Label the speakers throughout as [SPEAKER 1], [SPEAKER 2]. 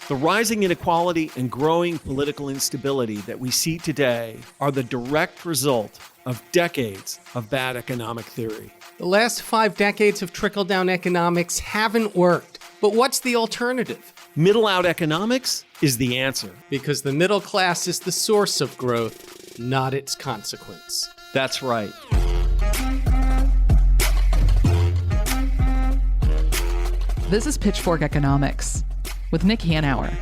[SPEAKER 1] The rising inequality and growing political instability that we see today are the direct result of decades of bad economic theory.
[SPEAKER 2] The last 5 decades of trickle-down economics haven't worked. But what's the alternative?
[SPEAKER 1] Middle-out economics is the answer.
[SPEAKER 2] Because the middle class is the source of growth, not its consequence.
[SPEAKER 1] That's right.
[SPEAKER 3] This is Pitchfork Economics with Nick Hanauer,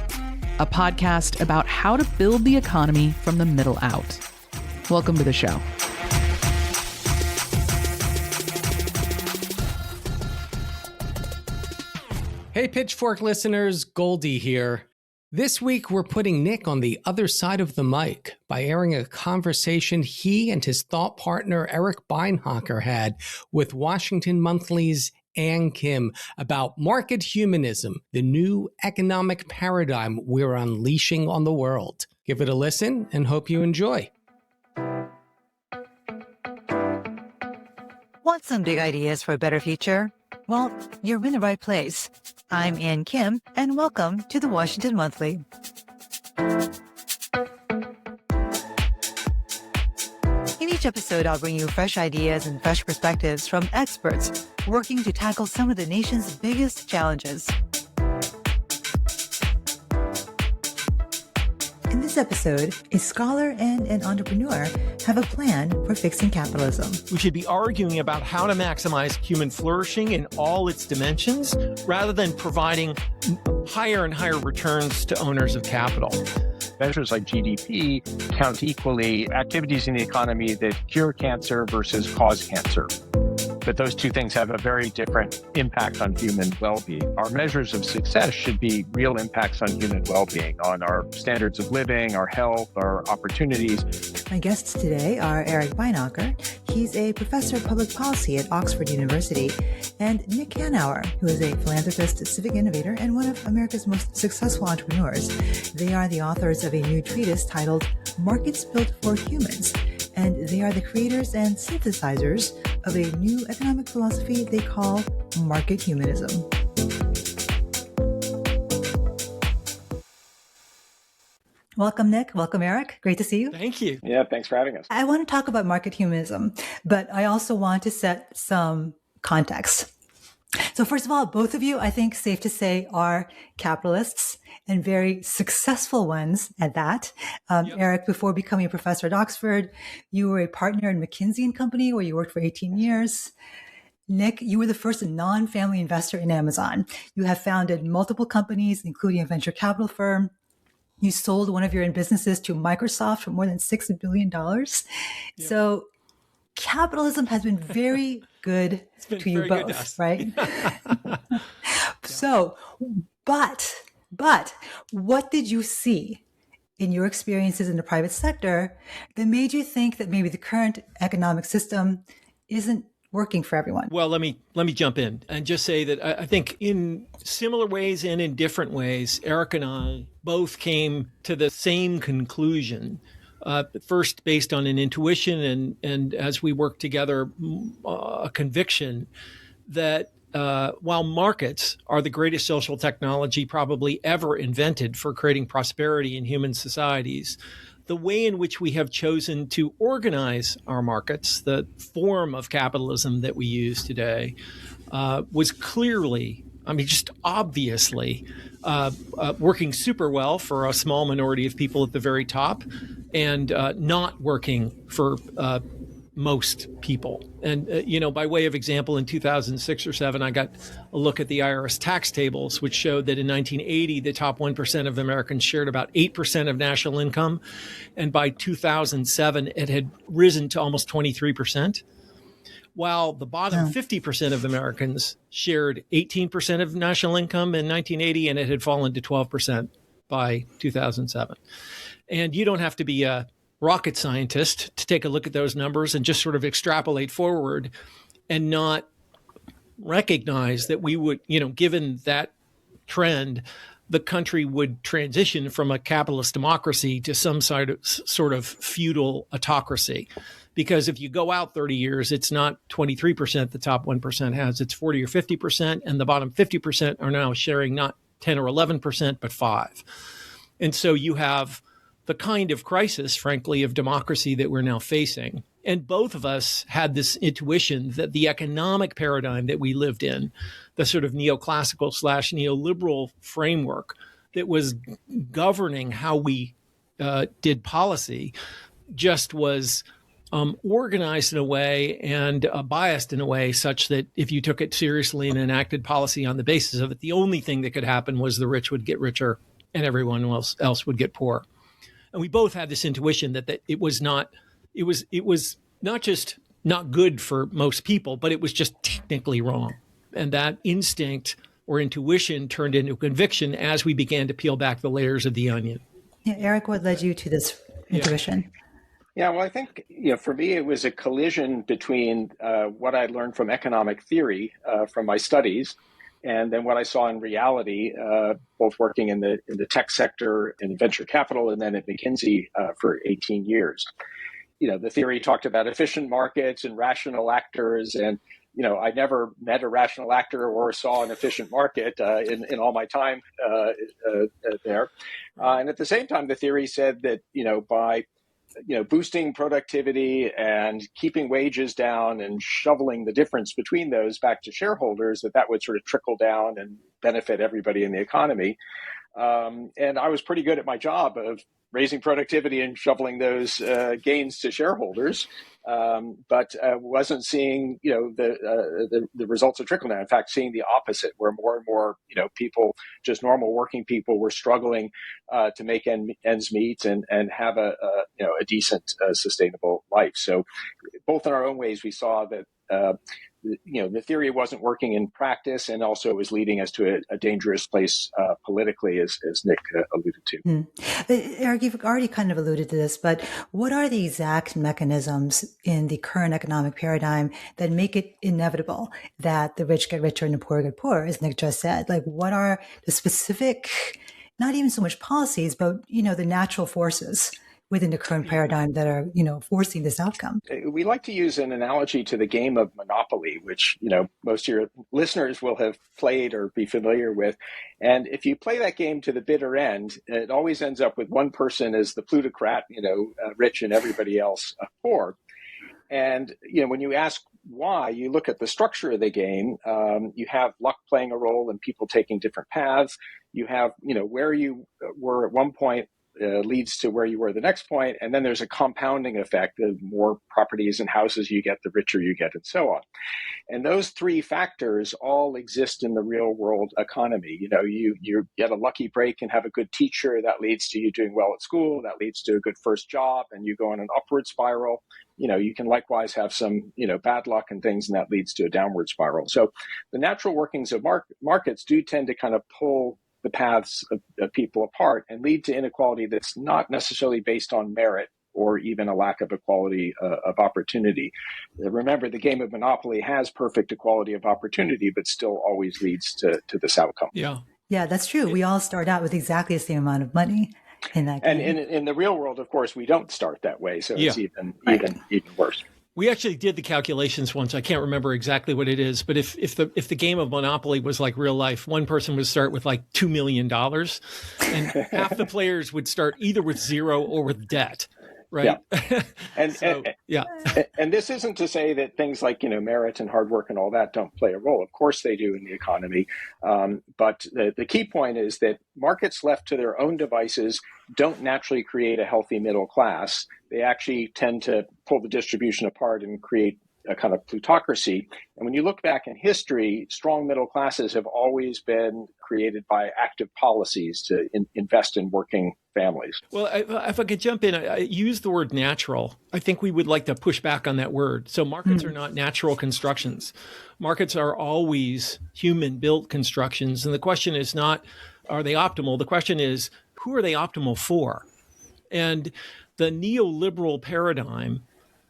[SPEAKER 3] a podcast about how to build the economy from the middle out. Welcome to the show.
[SPEAKER 2] Hey, Pitchfork listeners, Goldie here. This week, we're putting Nick on the other side of the mic by airing a conversation he and his thought partner, Eric Beinhocker, had with Washington Monthly's Ann Kim about market humanism, the new economic paradigm we're unleashing on the world. Give it a listen and hope you enjoy.
[SPEAKER 4] Want some big ideas for a better future? Well, you're in the right place. I'm Ann Kim, and welcome to the Washington Monthly. In each episode, I'll bring you fresh ideas and fresh perspectives from experts working to tackle some of the nation's biggest challenges. In this episode, a scholar and an entrepreneur have a plan for fixing capitalism.
[SPEAKER 1] We should be arguing about how to maximize human flourishing in all its dimensions, rather than providing higher and higher returns to owners of capital.
[SPEAKER 5] Measures like GDP count equally activities in the economy that cure cancer versus cause cancer. But those two things have a very different impact on human well-being. Our measures of success should be real impacts on human well-being, on our standards of living, our health, our opportunities.
[SPEAKER 4] My guests today are Eric Beinhocker. He's a professor of public policy at Oxford University, and Nick Hanauer, who is a philanthropist, civic innovator, and one of America's most successful entrepreneurs. They are the authors of a new treatise titled Markets Built for Humans, and they are the creators and synthesizers of a new economic philosophy they call Market Humanism. Welcome, Nick. Welcome, Eric. Great to see you.
[SPEAKER 1] Thank you.
[SPEAKER 5] Yeah, thanks for having us.
[SPEAKER 4] I want to talk about market humanism, but I also want to set some context. So first of all, both of you, I think, safe to say, are capitalists and very successful ones at that.
[SPEAKER 1] Yep.
[SPEAKER 4] Eric, before becoming a professor at Oxford, you were a partner in McKinsey & Company, where you worked for 18 years. Nick, you were the first non-family investor in Amazon. You have founded multiple companies, including a venture capital firm. You sold one of your businesses to Microsoft for more than $6 billion. Yep. So capitalism has been very good to you both, right? So, but what did you see in your experiences in the private sector that made you think that maybe the current economic system isn't working for everyone?
[SPEAKER 1] Well, let me jump in and just say that I think in similar ways and in different ways, Eric and I both came to the same conclusion. First, based on an intuition and as we work together, a conviction that while markets are the greatest social technology probably ever invented for creating prosperity in human societies, the way in which we have chosen to organize our markets, the form of capitalism that we use today, was clearly, just obviously, working super well for a small minority of people at the very top, and not working for most people. And, by way of example, in 2006 or 7, I got a look at the IRS tax tables, which showed that in 1980, the top 1% of Americans shared about 8% of national income. And by 2007, it had risen to almost 23%. While the bottom 50% of Americans shared 18% of national income in 1980, and it had fallen to 12% by 2007. And you don't have to be a rocket scientist to take a look at those numbers and just sort of extrapolate forward and not recognize that we would, given that trend, the country would transition from a capitalist democracy to some sort of feudal autocracy. Because if you go out 30 years, it's not 23% the top 1% has, it's 40 or 50%, and the bottom 50% are now sharing not 10 or 11%, but 5. And so you have the kind of crisis, frankly, of democracy that we're now facing. And both of us had this intuition that the economic paradigm that we lived in, the sort of neoclassical / neoliberal framework that was governing how we did policy, just was organized in a way and biased in a way such that if you took it seriously and enacted policy on the basis of it, the only thing that could happen was the rich would get richer and everyone else would get poor. And we both had this intuition that it was not just not good for most people, but it was just technically wrong. And that instinct or intuition turned into conviction as we began to peel back the layers of the onion.
[SPEAKER 4] Yeah, Eric, what led you to this intuition?
[SPEAKER 5] Yeah, well, I think, for me, it was a collision between what I learned from economic theory from my studies, and then what I saw in reality, both working in the tech sector in venture capital and then at McKinsey for 18 years. The theory talked about efficient markets and rational actors, and I never met a rational actor or saw an efficient market in all my time there. And at the same time, the theory said that by boosting productivity and keeping wages down and shoveling the difference between those back to shareholders, that would sort of trickle down and benefit everybody in the economy. And I was pretty good at my job of raising productivity and shoveling those gains to shareholders, but wasn't seeing the results of trickle down. In fact, seeing the opposite, where more and more people, just normal working people, were struggling to make ends meet and have a decent sustainable life. So, both in our own ways, we saw that the theory wasn't working in practice, and also it was leading us to a dangerous place politically, as Nick alluded to.
[SPEAKER 4] Eric, you've already kind of alluded to this, but what are the exact mechanisms in the current economic paradigm that make it inevitable that the rich get richer and the poor get poorer, as Nick just said? Like, what are the specific, not even so much policies, but, the natural forces within the current paradigm that are, forcing this outcome?
[SPEAKER 5] We like to use an analogy to the game of Monopoly, which, most of your listeners will have played or be familiar with. And if you play that game to the bitter end, it always ends up with one person as the plutocrat, rich and everybody else poor. And, when you ask why, you look at the structure of the game, you have luck playing a role and people taking different paths. You have, where you were at one point leads to where you were the next point. And then there's a compounding effect. The more properties and houses you get, the richer you get, and so on. And those three factors all exist in the real world economy. You get a lucky break and have a good teacher. That leads to you doing well at school. That leads to a good first job, and you go on an upward spiral. You can likewise have some, bad luck and things, and that leads to a downward spiral. So the natural workings of markets do tend to kind of pull the paths of people apart and lead to inequality that's not necessarily based on merit or even a lack of equality of opportunity. Remember, the game of Monopoly has perfect equality of opportunity, but still always leads to this outcome.
[SPEAKER 1] Yeah,
[SPEAKER 4] that's true. We all start out with exactly the same amount of money in that game.
[SPEAKER 5] And in the real world, of course, we don't start that way. So it's even worse.
[SPEAKER 1] We actually did the calculations once. I can't remember exactly what it is, but if the game of Monopoly was like real life, one person would start with like $2 million, and half the players would start either with zero or with debt. Right.
[SPEAKER 5] Yeah. And this isn't to say that things like, merit and hard work and all that don't play a role. Of course they do in the economy. But the key point is that markets left to their own devices don't naturally create a healthy middle class. They actually tend to pull the distribution apart and create a kind of plutocracy. And when you look back in history, strong middle classes have always been created by active policies to invest in working families.
[SPEAKER 1] Well, if I could jump in, I use the word natural. I think we would like to push back on that word. So markets are not natural constructions. Markets are always human-built constructions. And the question is not, are they optimal? The question is, who are they optimal for? And the neoliberal paradigm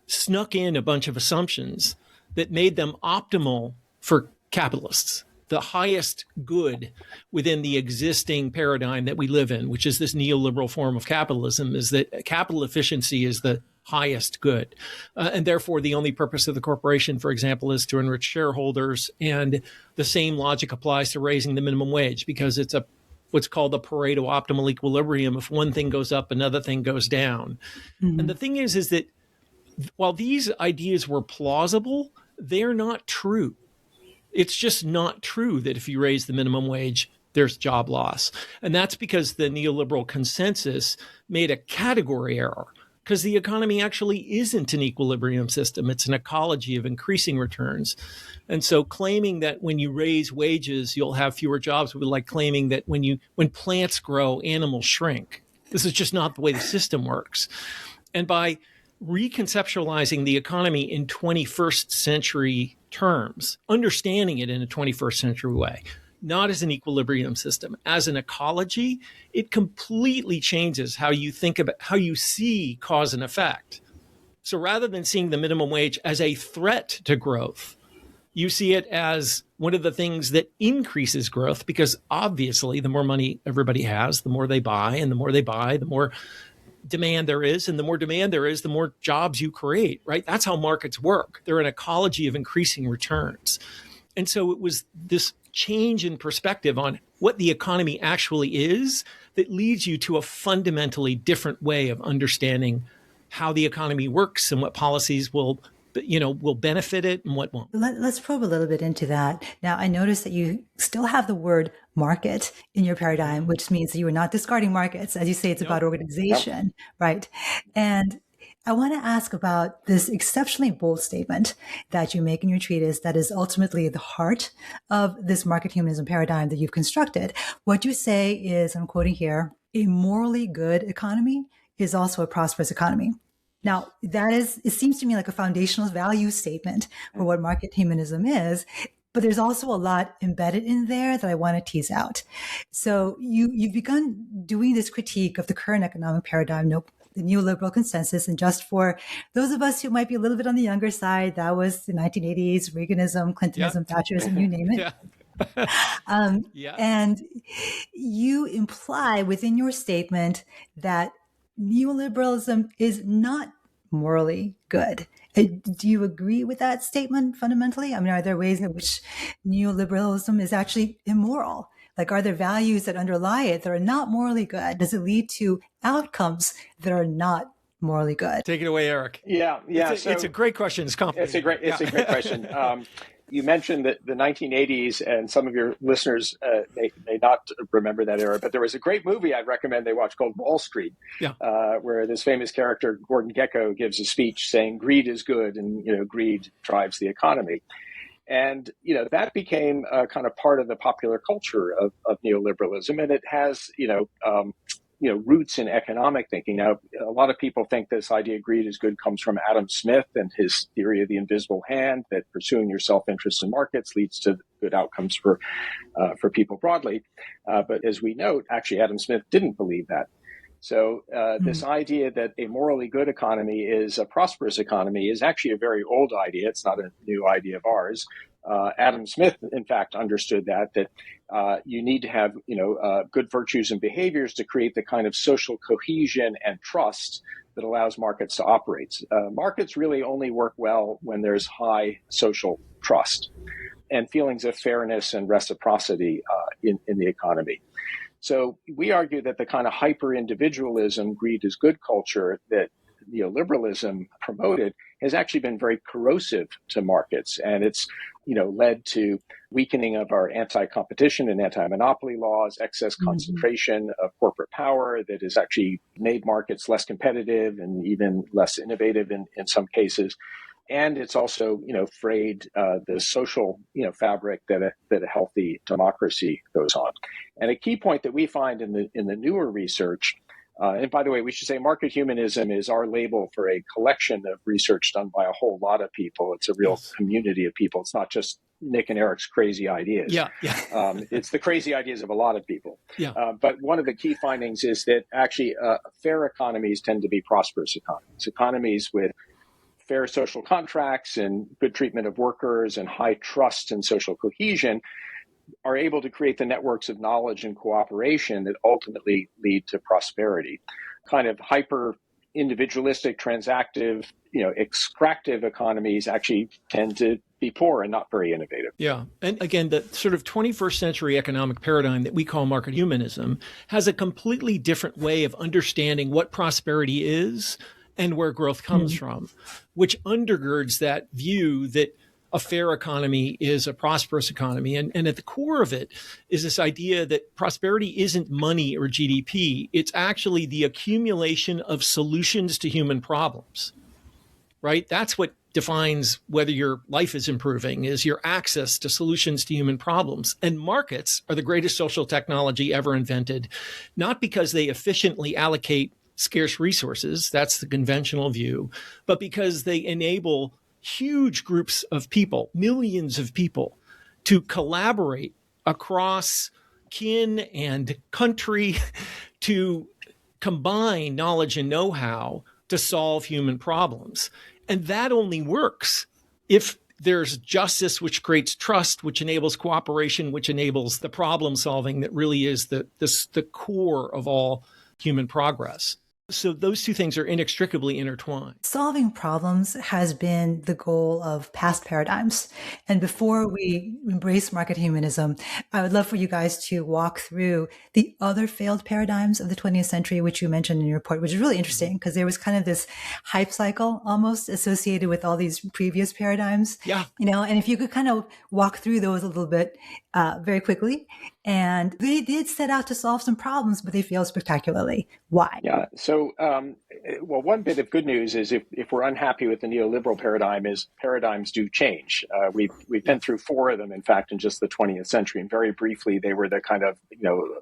[SPEAKER 1] snuck in a bunch of assumptions that made them optimal for capitalists. The highest good within the existing paradigm that we live in, which is this neoliberal form of capitalism, is that capital efficiency is the highest good. And therefore, the only purpose of the corporation, for example, is to enrich shareholders. And the same logic applies to raising the minimum wage, because it's a what's called the Pareto optimal equilibrium. If one thing goes up, another thing goes down. Mm-hmm. And the thing is that while these ideas were plausible, they're not true. It's just not true that if you raise the minimum wage, there's job loss. And that's because the neoliberal consensus made a category error, because the economy actually isn't an equilibrium system. It's an ecology of increasing returns. And so claiming that when you raise wages, you'll have fewer jobs would be like claiming that when plants grow, animals shrink. This is just not the way the system works. And by reconceptualizing the economy in 21st century terms, understanding it in a 21st century way, not as an equilibrium system, as an ecology, it completely changes how you think about, how you see cause and effect. So rather than seeing the minimum wage as a threat to growth, you see it as one of the things that increases growth, because obviously the more money everybody has, the more they buy, and the more they buy, the more demand there is, and the more demand there is, the more jobs you create, right? That's how markets work. They're an ecology of increasing returns. And so it was this change in perspective on what the economy actually is that leads you to a fundamentally different way of understanding how the economy works and what policies will benefit it and what won't.
[SPEAKER 4] Let's probe a little bit into that. Now, I noticed that you still have the word market in your paradigm, which means that you are not discarding markets. As you say, it's about organization, right? And I want to ask about this exceptionally bold statement that you make in your treatise that is ultimately the heart of this market humanism paradigm that you've constructed. What you say is, I'm quoting here, a morally good economy is also a prosperous economy. Now, it seems to me like a foundational value statement for what market humanism is, but there's also a lot embedded in there that I want to tease out. So you've begun doing this critique of the current economic paradigm, the neoliberal consensus. And just for those of us who might be a little bit on the younger side, that was the 1980s, Reaganism, Clintonism, Thatcherism, you name it. And you imply within your statement that neoliberalism is not morally good. Do you agree with that statement fundamentally? I mean, are there ways in which neoliberalism is actually immoral? Like, are there values that underlie it that are not morally good? Does it lead to outcomes that are not morally good?
[SPEAKER 1] Take it away, Eric.
[SPEAKER 5] Yeah.
[SPEAKER 1] It's a great question. It's complicated.
[SPEAKER 5] It's a great question. You mentioned that the 1980s, and some of your listeners may not remember that era, but there was a great movie I'd recommend they watch called Wall Street, where this famous character, Gordon Gekko, gives a speech saying greed is good and, greed drives the economy. And, that became kind of part of the popular culture of neoliberalism. And it has, roots in economic thinking. Now, a lot of people think this idea of greed is good comes from Adam Smith and his theory of the invisible hand, that pursuing your self-interest in markets leads to good outcomes for people broadly. But as we note, actually, Adam Smith didn't believe that. So this idea that a morally good economy is a prosperous economy is actually a very old idea. It's not a new idea of ours. Adam Smith, in fact, understood that you need to have, good virtues and behaviors to create the kind of social cohesion and trust that allows markets to operate. Markets really only work well when there's high social trust and feelings of fairness and reciprocity in the economy. So we argue that the kind of hyper-individualism, greed is good culture that neoliberalism promoted has actually been very corrosive to markets. And it's, led to weakening of our anti-competition and anti-monopoly laws, excess concentration of corporate power that has actually made markets less competitive and even less innovative in some cases. And it's also, frayed the social, fabric that a healthy democracy goes on. And a key point that we find in the newer research, and by the way, we should say market humanism is our label for a collection of research done by a whole lot of people. It's a real community of people. It's not just Nick and Eric's crazy ideas. It's the crazy ideas of a lot of people. But one of the key findings is that actually fair economies tend to be prosperous economies. Economies with fair social contracts and good treatment of workers and high trust and social cohesion are able to create the networks of knowledge and cooperation that ultimately lead to prosperity. Kind of hyper individualistic, transactive, extractive economies actually tend to be poor and not very innovative.
[SPEAKER 1] Yeah. And again, the sort of 21st century economic paradigm that we call market humanism has a completely different way of understanding what prosperity is and where growth comes from, which undergirds that view that a fair economy is a prosperous economy. And at the core of it is this idea that prosperity isn't money or GDP. It's actually the accumulation of solutions to human problems, right? That's what defines whether your life is improving, is your access to solutions to human problems. And markets are the greatest social technology ever invented, not because they efficiently allocate scarce resources, that's the conventional view, but because they enable huge groups of people, millions of people, to collaborate across kin and country to combine knowledge and know-how to solve human problems. And that only works if there's justice, which creates trust, which enables cooperation, which enables the problem solving that really is the core of all human progress. So those two things are inextricably intertwined.
[SPEAKER 4] Solving problems has been the goal of past paradigms. And before we embrace market humanism, I would love for you guys to walk through the other failed paradigms of the 20th century, which you mentioned in your report, which is really interesting because there was kind of this hype cycle almost associated with all these previous paradigms.
[SPEAKER 1] Yeah.
[SPEAKER 4] And if you could kind of walk through those a little bit very quickly. And they did set out to solve some problems, but they failed spectacularly. Why?
[SPEAKER 5] Yeah. So, one bit of good news is if we're unhappy with the neoliberal paradigm, is paradigms do change. We've been through four of them, in fact, in just the 20th century. And very briefly, they were the kind of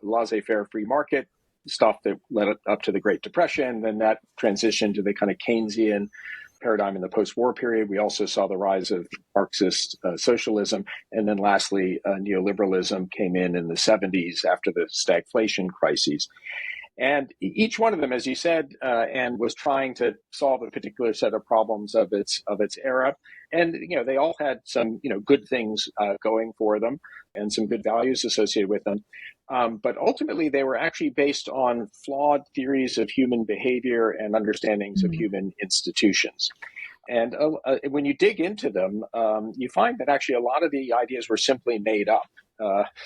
[SPEAKER 5] laissez-faire free market stuff that led up to the Great Depression. Then that transitioned to the kind of Keynesian paradigm in the post-war period. We also saw the rise of Marxist socialism. And then lastly, neoliberalism came in the 70s after the stagflation crises. And each one of them, as you said, and was trying to solve a particular set of problems of its era. And, they all had some, good things going for them and some good values associated with them. But ultimately, they were actually based on flawed theories of human behavior and understandings of human institutions. And when you dig into them, you find that actually a lot of the ideas were simply made up.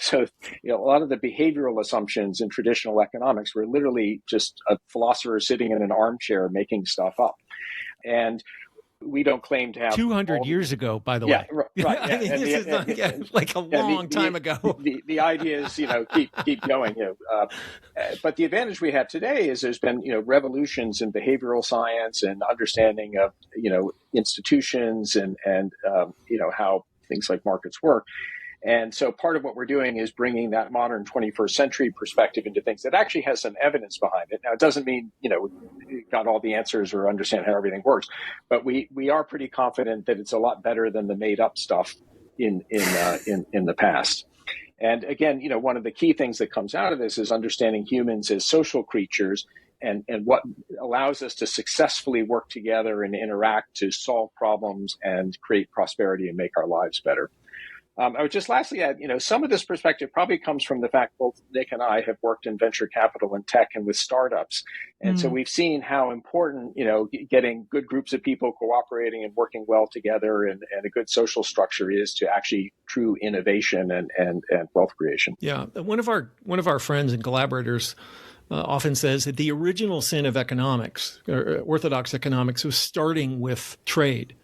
[SPEAKER 5] So a lot of the behavioral assumptions in traditional economics were literally just a philosopher sitting in an armchair making stuff up. And we don't claim to have
[SPEAKER 1] 200 years ago, by the way.
[SPEAKER 5] Right. Yeah.
[SPEAKER 1] I mean, this is not like a long time ago.
[SPEAKER 5] The idea is, keep going. But the advantage we have today is there's been, revolutions in behavioral science and understanding of, institutions and how things like markets work. And so part of what we're doing is bringing that modern 21st century perspective into things that actually has some evidence behind it. Now, it doesn't mean, we got all the answers or understand how everything works, but we are pretty confident that it's a lot better than the made up stuff in the past. And again, one of the key things that comes out of this is understanding humans as social creatures and what allows us to successfully work together and interact to solve problems and create prosperity and make our lives better. I would just lastly add, some of this perspective probably comes from the fact both Nick and I have worked in venture capital and tech and with startups. And so we've seen how important, getting good groups of people cooperating and working well together and a good social structure is to actually true innovation and wealth creation.
[SPEAKER 1] Yeah. One of our friends and collaborators often says that the original sin of economics, or orthodox economics, was starting with trade,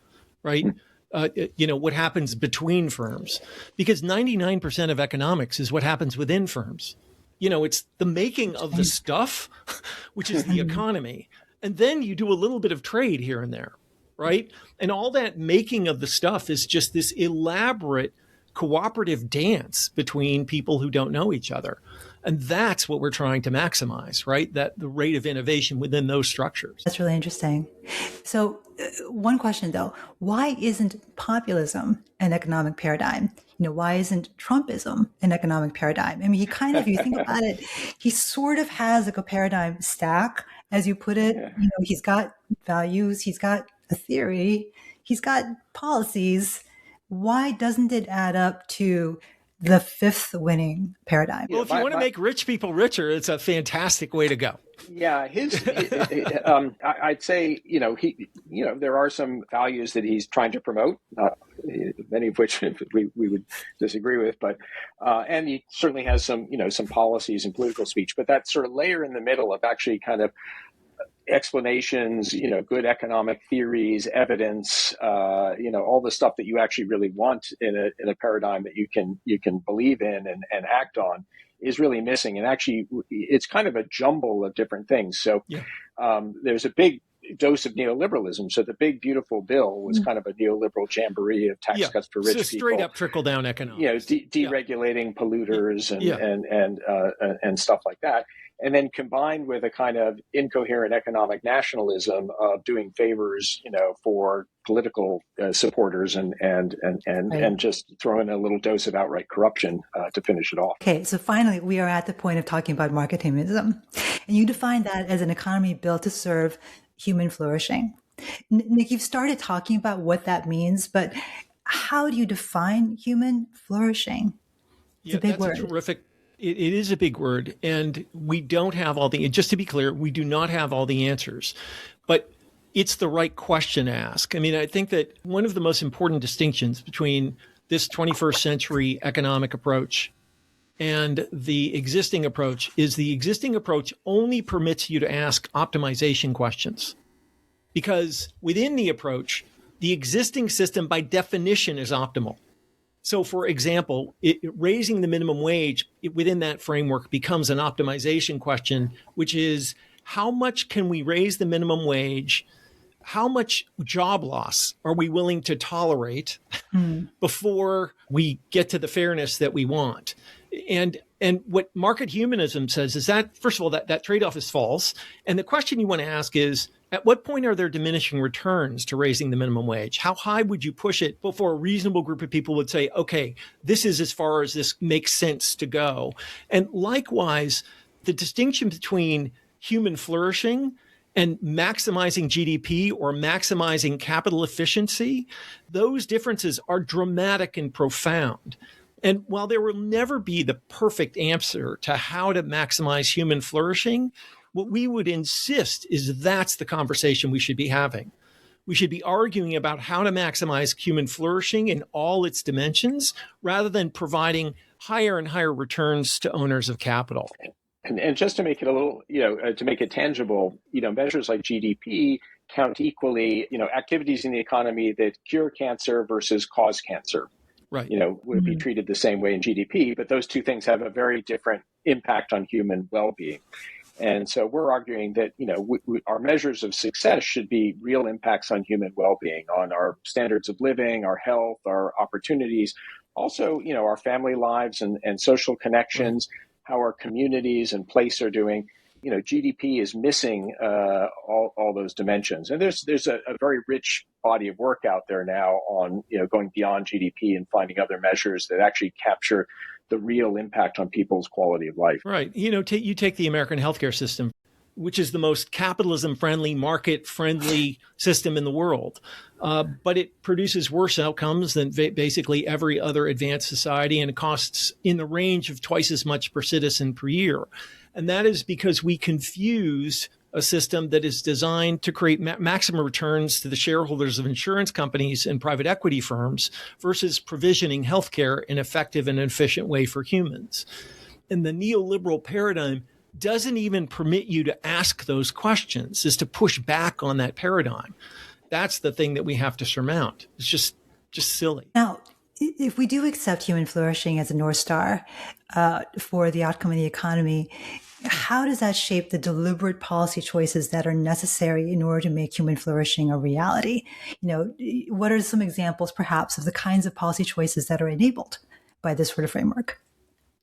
[SPEAKER 1] right? What happens between firms, because 99% of economics is what happens within firms. It's the making of the stuff, which is the economy. And then you do a little bit of trade here and there, right? And all that making of the stuff is just this elaborate cooperative dance between people who don't know each other. And that's what we're trying to maximize, right? That the rate of innovation within those structures.
[SPEAKER 4] That's really interesting. So one question though, why isn't populism an economic paradigm? Why isn't Trumpism an economic paradigm? I mean, he kind of, if you think about it, he sort of has like a paradigm stack, as you put it. He's got values, he's got a theory, he's got policies. Why doesn't it add up to the fifth winning paradigm?
[SPEAKER 1] Well, if you want to make rich people richer, it's a fantastic way to go.
[SPEAKER 5] Yeah, I'd say, there are some values that he's trying to promote, many of which we would disagree with, but, and he certainly has some policies and political speech, but that sort of layer in the middle of actually kind of explanations, good economic theories, evidence, all the stuff that you actually really want in a paradigm that you can believe in and act on is really missing. And actually, it's kind of a jumble of different things. So there's a big dose of neoliberalism. So the big, beautiful bill was kind of a neoliberal jamboree of tax cuts for rich people.
[SPEAKER 1] Straight up trickle down economics.
[SPEAKER 5] Deregulating polluters and stuff like that. And then combined with a kind of incoherent economic nationalism of doing favors, for political supporters and just throwing a little dose of outright corruption to finish it off.
[SPEAKER 4] Okay, so finally, we are at the point of talking about market humanism. And you define that as an economy built to serve human flourishing. Nick, you've started talking about what that means, but how do you define human flourishing? It's a big word.
[SPEAKER 1] Terrific. It is a big word, and we don't have all the, just to be clear, we do not have all the answers, but it's the right question to ask. I mean, I think that one of the most important distinctions between this 21st century economic approach and the existing approach is the existing approach only permits you to ask optimization questions, because within the approach, the existing system by definition is optimal. So, for example, raising the minimum wage within that framework becomes an optimization question, which is how much can we raise the minimum wage? How much job loss are we willing to tolerate before we get to the fairness that we want? And what market humanism says is that, first of all, that trade-off is false. And the question you want to ask is, at what point are there diminishing returns to raising the minimum wage? How high would you push it before a reasonable group of people would say, okay, this is as far as this makes sense to go? And likewise, the distinction between human flourishing and maximizing GDP or maximizing capital efficiency, those differences are dramatic and profound. And while there will never be the perfect answer to how to maximize human flourishing, what we would insist is that's the conversation we should be having. We should be arguing about how to maximize human flourishing in all its dimensions, rather than providing higher and higher returns to owners of capital.
[SPEAKER 5] And just to make it a little, to make it tangible, measures like GDP count equally, activities in the economy that cure cancer versus cause cancer.
[SPEAKER 1] Right.
[SPEAKER 5] Would be treated the same way in GDP, but those two things have a very different impact on human well-being. And so we're arguing that, our measures of success should be real impacts on human well-being, on our standards of living, our health, our opportunities, also, our family lives and social connections, how our communities and place are doing. GDP is missing all those dimensions. And there's a very rich body of work out there now on, going beyond GDP and finding other measures that actually capture the real impact on people's quality of life.
[SPEAKER 1] Right. You take the American healthcare system, which is the most capitalism-friendly, market-friendly system in the world. But it produces worse outcomes than basically every other advanced society, and it costs in the range of twice as much per citizen per year. And that is because we confuse a system that is designed to create maximum returns to the shareholders of insurance companies and private equity firms versus provisioning healthcare in an effective and efficient way for humans. And the neoliberal paradigm doesn't even permit you to ask those questions, is to push back on that paradigm. That's the thing that we have to surmount. It's just silly.
[SPEAKER 4] Now, if we do accept human flourishing as a North Star for the outcome of the economy, how does that shape the deliberate policy choices that are necessary in order to make human flourishing a reality? What are some examples, perhaps, of the kinds of policy choices that are enabled by this sort of framework?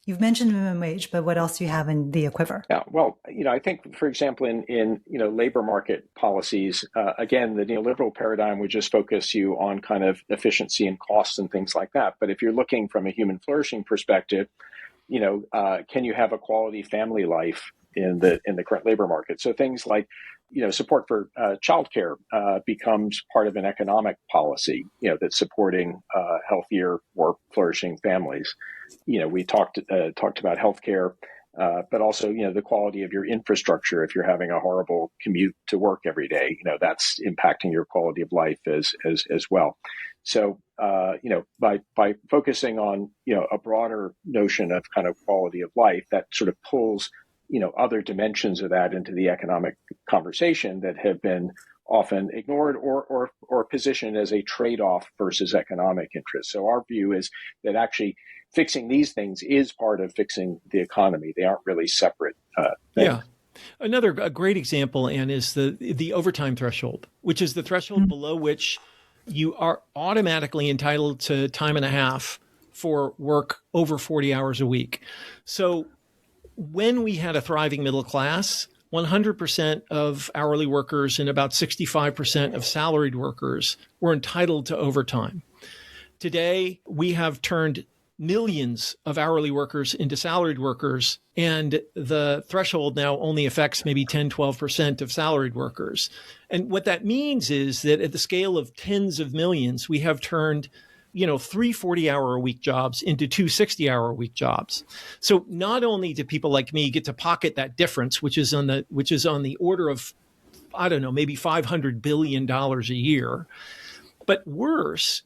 [SPEAKER 4] You've mentioned minimum wage, but what else do you have in the quiver?
[SPEAKER 5] Yeah, well, I think, for example, in labor market policies, again, the neoliberal paradigm would just focus you on kind of efficiency and costs and things like that. But if you're looking from a human flourishing perspective, can you have a quality family life in the current labor market? So things like, support for childcare becomes part of an economic policy, that's supporting healthier, more flourishing families. We talked about healthcare but also, the quality of your infrastructure. If you're having a horrible commute to work every day, that's impacting your quality of life as well. So, by focusing on, a broader notion of kind of quality of life, that sort of pulls, other dimensions of that into the economic conversation that have been often ignored or positioned as a trade-off versus economic interest. So our view is that actually fixing these things is part of fixing the economy. They aren't really separate things.
[SPEAKER 1] Yeah. Another great example, Anne, is the overtime threshold, which is the threshold below which you are automatically entitled to time and a half for work over 40 hours a week. So when we had a thriving middle class, 100% of hourly workers and about 65% of salaried workers were entitled to overtime. Today, we have turned millions of hourly workers into salaried workers, and the threshold now only affects maybe 10, 12% of salaried workers. And what that means is that at the scale of tens of millions, we have turned 3 40-hour-a-week jobs into 2 60-hour-a-week jobs. So not only do people like me get to pocket that difference, which is on the order of, I don't know, maybe $500 billion a year, but worse,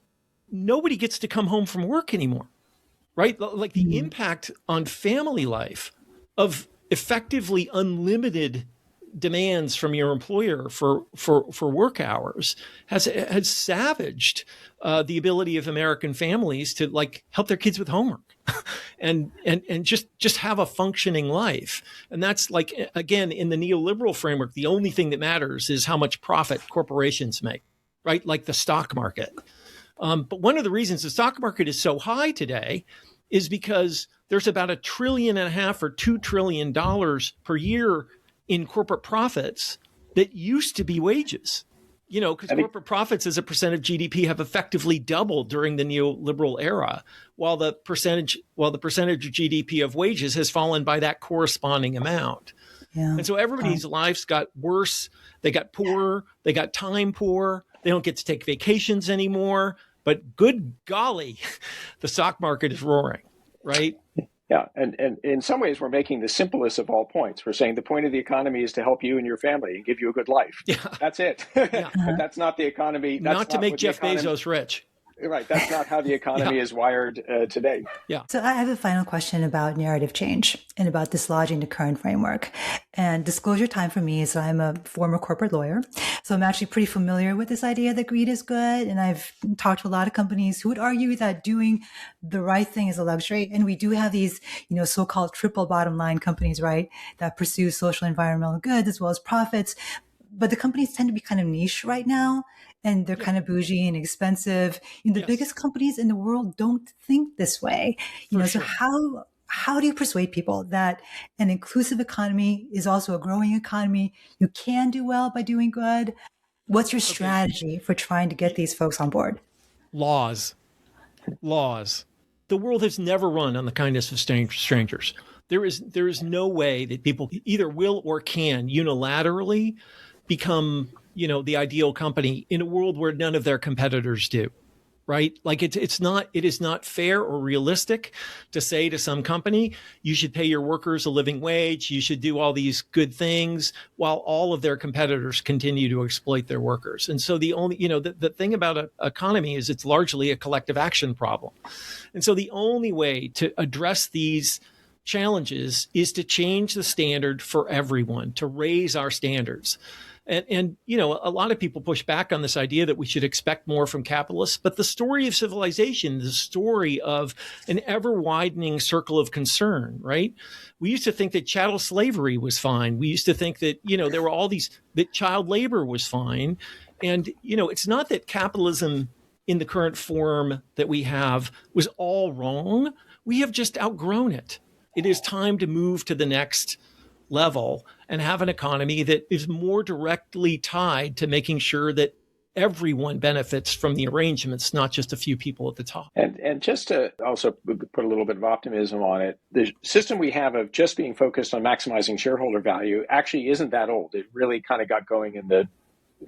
[SPEAKER 1] nobody gets to come home from work anymore, right? Like the impact on family life of effectively unlimited demands from your employer for work hours has savaged the ability of American families to help their kids with homework and just have a functioning life. And that's again, in the neoliberal framework, the only thing that matters is how much profit corporations make, right? Like the stock market. But one of the reasons the stock market is so high today is because there's about $1.5 trillion or $2 trillion per year in corporate profits that used to be wages, because corporate profits as a percent of GDP have effectively doubled during the neoliberal era, while the percentage of GDP of wages has fallen by that corresponding amount. Yeah. And so everybody's lives got worse. They got poorer. They got time poor. They don't get to take vacations anymore. But good golly, the stock market is roaring, right?
[SPEAKER 5] Yeah, and in some ways, we're making the simplest of all points. We're saying the point of the economy is to help you and your family and give you a good life. Yeah. That's it. Yeah. But that's not the economy. That's
[SPEAKER 1] not to make Jeff Bezos rich.
[SPEAKER 5] Right. That's not how the economy is wired today.
[SPEAKER 1] Yeah.
[SPEAKER 4] So I have a final question about narrative change and about dislodging the current framework. And disclosure time for me is I'm a former corporate lawyer. So I'm actually pretty familiar with this idea that greed is good. And I've talked to a lot of companies who would argue that doing the right thing is a luxury. And we do have these, so-called triple bottom line companies, right, that pursue social and environmental goods as well as profits. But the companies tend to be kind of niche right now. And they're kind of bougie and expensive. The biggest companies in the world don't think this way. So how do you persuade people that an inclusive economy is also a growing economy? You can do well by doing good. What's your strategy for trying to get these folks on board?
[SPEAKER 1] Laws. The world has never run on the kindness of strangers. There is no way that people either will or can unilaterally become the ideal company in a world where none of their competitors do, right? It is not fair or realistic to say to some company, you should pay your workers a living wage, you should do all these good things while all of their competitors continue to exploit their workers. And so the only, the thing about an economy is it's largely a collective action problem. And so the only way to address these challenges is to change the standard for everyone, to raise our standards. And a lot of people push back on this idea that we should expect more from capitalists. But the story of civilization, the story of an ever widening circle of concern, right? We used to think that chattel slavery was fine. We used to think that, there were all that child labor was fine. And, it's not that capitalism in the current form that we have was all wrong. We have just outgrown it. It is time to move to the next level and have an economy that is more directly tied to making sure that everyone benefits from the arrangements, not just a few people at the top.
[SPEAKER 5] And just to also put a little bit of optimism on it, the system we have of just being focused on maximizing shareholder value actually isn't that old. It really kind of got going in the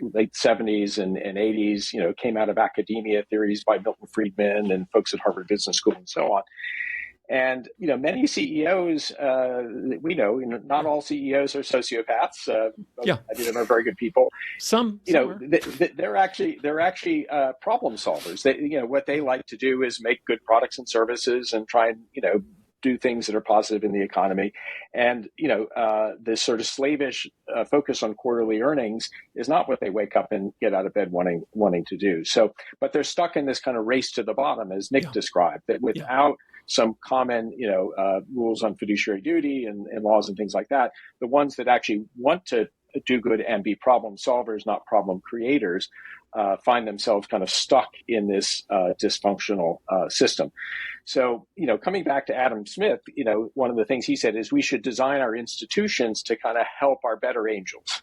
[SPEAKER 5] late 70s and 80s, came out of academia, theories by Milton Friedman and folks at Harvard Business School and so on. And, many CEOs, we know, not all CEOs are sociopaths. Many of them are very good people.
[SPEAKER 1] Some
[SPEAKER 5] they're actually problem solvers. What they like to do is make good products and services and try and, do things that are positive in the economy. And, this sort of slavish focus on quarterly earnings is not what they wake up and get out of bed wanting to do. So, but they're stuck in this kind of race to the bottom, as Nick described, that without some common, rules on fiduciary duty and laws and things like that, the ones that actually want to do good and be problem solvers, not problem creators, find themselves kind of stuck in this dysfunctional system. So, coming back to Adam Smith, one of the things he said is we should design our institutions to kind of help our better angels,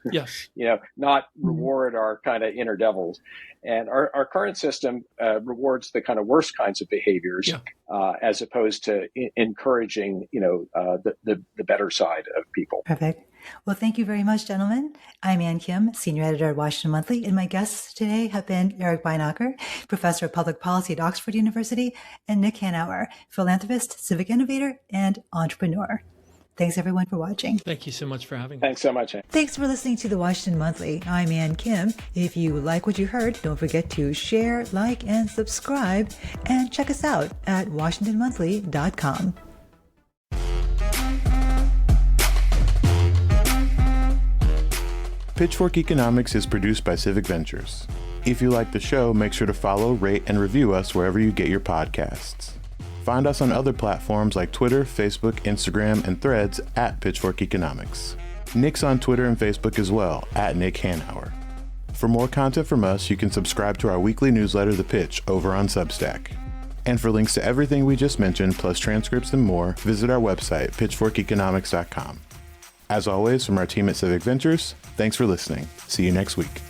[SPEAKER 5] not reward our kind of inner devils. And our current system rewards the kind of worst kinds of behaviors as opposed to encouraging, the better side of people.
[SPEAKER 4] Perfect. Well, thank you very much, gentlemen. I'm Ann Kim, senior editor at Washington Monthly, and my guests today have been Eric Beinhocker, professor of public policy at Oxford University, and Nick Hanauer, philanthropist, civic innovator, and entrepreneur. Thanks, everyone, for watching.
[SPEAKER 1] Thank you so much for having me.
[SPEAKER 5] Thanks so much, Ann.
[SPEAKER 4] Thanks for listening to the Washington Monthly. I'm Ann Kim. If you like what you heard, don't forget to share, like, and subscribe, and check us out at WashingtonMonthly.com.
[SPEAKER 6] Pitchfork Economics is produced by Civic Ventures. If you like the show, make sure to follow, rate, and review us wherever you get your podcasts. Find us on other platforms like Twitter, Facebook, Instagram, and Threads at Pitchfork Economics. Nick's on Twitter and Facebook as well, at Nick Hanauer. For more content from us, you can subscribe to our weekly newsletter, The Pitch, over on Substack. And for links to everything we just mentioned, plus transcripts and more, visit our website, pitchforkeconomics.com. As always, from our team at Civic Ventures, thanks for listening. See you next week.